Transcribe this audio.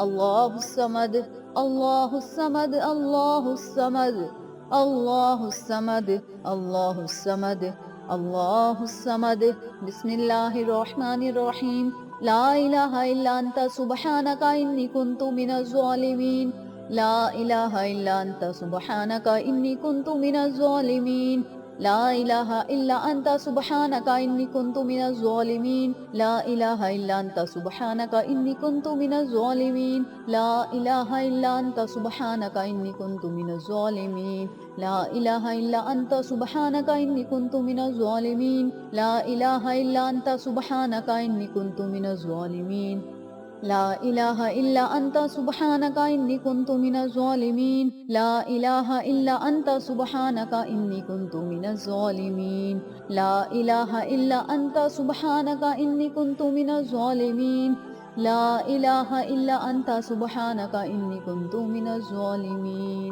अल्लाहुस्समद अल्लाहुस्समद अल्लाहुस्समद अल्लाहुस्समद अल्लाहुस्समद अल्लाहुस्समद। बिस्मिल्लाहिर्रहमानिर्रहीम। ला इलाहा इल्ला अंता सुब्हानका इन्नी कुन्तु मिनज़ ज़ालिमीन। ला इलाहा इल्ला अंता सुब्हानका इन्नी कुन्तु मिनज़ ज़ालिमीन। ला इलाहा इल्ला अंता सुब्हानका इन्नी कुन्तु मिनज़ ज़ालिमीन। ला इलाहा इल्ला अंता सुब्हानका इन्नी कुन्तु मिनज़ ज़ालिमीन। ला इलाहा इल्ला अंता सुब्हानका इन्नी कुन्तु मिनज़ ज़ालिमीन। ला इलाहा इल्ला अंता सुब्हानका इन्नी कुन्तु मिनज़ ज़ालिमीन। ला इलाहा इल्ला अंता सुब्हानका इन्नी कुन्तु मिनज़ ज़ालिमीन। ला इलाहा इल्ला अंता सुब्हानका इन्नी कुन्तु मिनज़ ज़ालिमीन। ला इलाहा इल्ला अंता सुब्हानका इन्नी कुन्तु मिनज़ ज़ालिमीन। ला इलाहा इल्ला अंता सुब्हानका इन्नी कुन्तु मिनज़ ज़ालिमीन। ला इलाहा इल्ला अंता सुब्हानका इन्नी कुन्तु मिनज़ ज़ालिमीन।